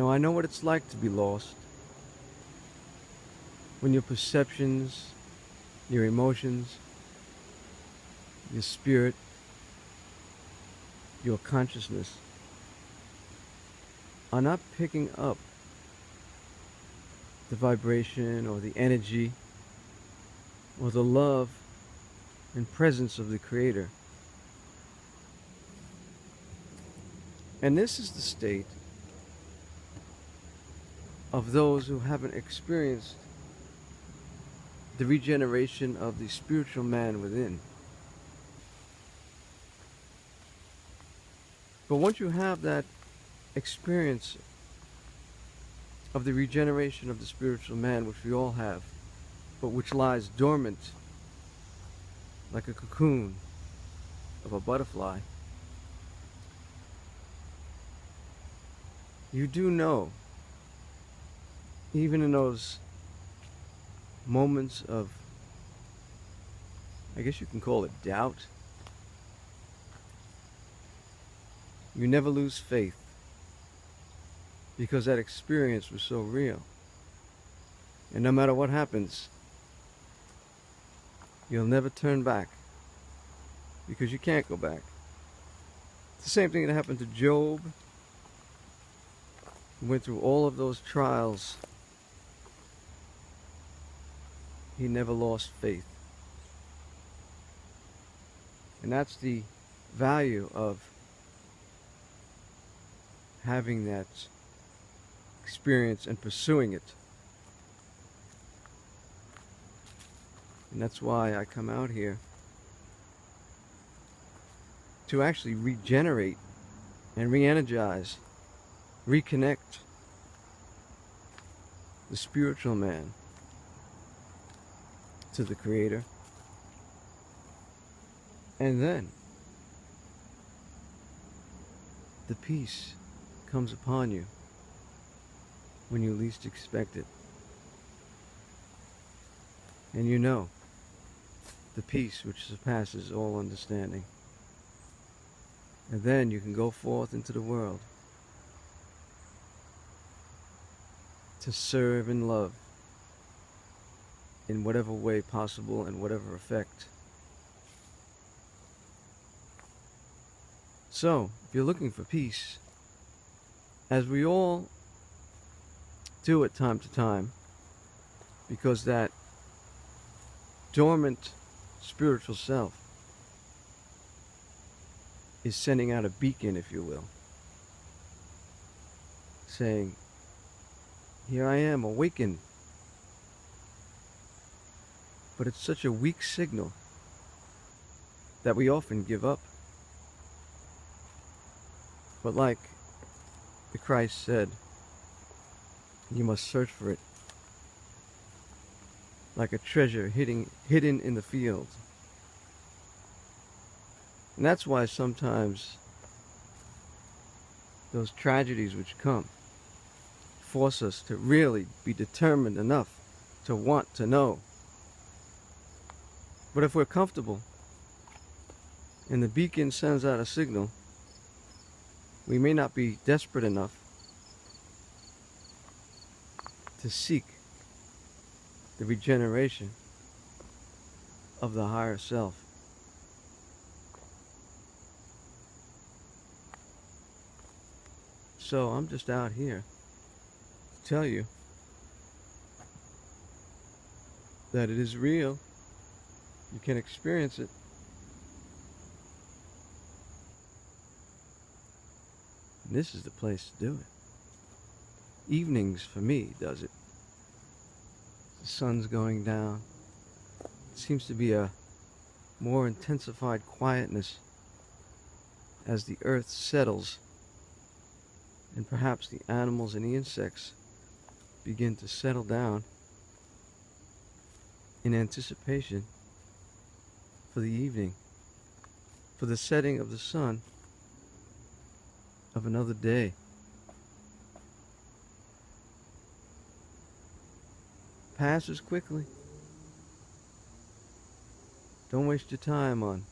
I know what it's like to be lost. When your perceptions, your emotions, your spirit, your consciousness are not picking up the vibration or the energy or the love and presence of the Creator. And this is the state of those who haven't experienced the regeneration of the spiritual man within. But once you have that experience of the regeneration of the spiritual man, which we all have, but which lies dormant like a cocoon of a butterfly, you do know, even in those moments of, I guess you can call it doubt, you never lose faith, because that experience was so real. And no matter what happens, you'll never turn back, because you can't go back. It's the same thing that happened to Job. He went through all of those trials. He never lost faith. And that's the value of having that experience and pursuing it. And that's why I come out here to actually regenerate and re-energize, reconnect the spiritual man to the Creator. And then the peace comes upon you when you least expect it. And you know the peace which surpasses all understanding. And then you can go forth into the world to serve and love in whatever way possible and whatever effect. So, if you're looking for peace, as we all do at time to time, because that dormant spiritual self is sending out a beacon, if you will, saying, here I am, awakened. But it's such a weak signal that we often give up. But like the Christ said, you must search for it like a treasure hidden in the field. And that's why sometimes those tragedies which come force us to really be determined enough to want to know. But if we're comfortable and the beacon sends out a signal, we may not be desperate enough to seek the regeneration of the higher self. So I'm just out here to tell you that it is real. You can experience it. And this is the place to do it. Evenings for me does it. The sun's going down. It seems to be a more intensified quietness as the earth settles, and perhaps the animals and the insects begin to settle down in anticipation for the evening, for the setting of the sun of another day. Passes quickly. Don't waste your time on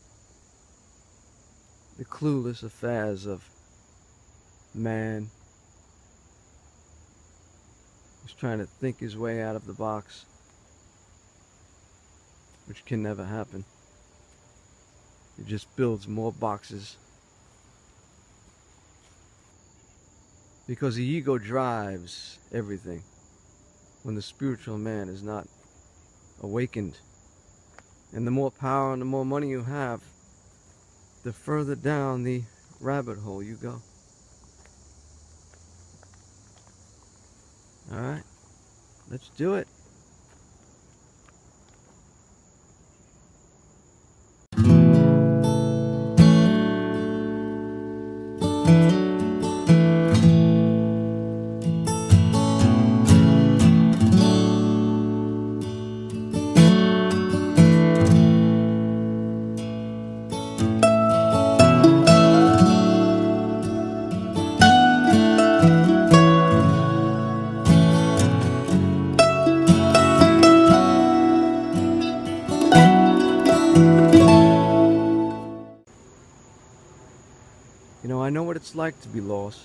the clueless affairs of man trying to think his way out of the box, which can never happen. He just builds more boxes. Because the ego drives everything when the spiritual man is not awakened. And the more power and the more money you have, the further down the rabbit hole you go. Alright, let's do it. You know, I know what it's like to be lost.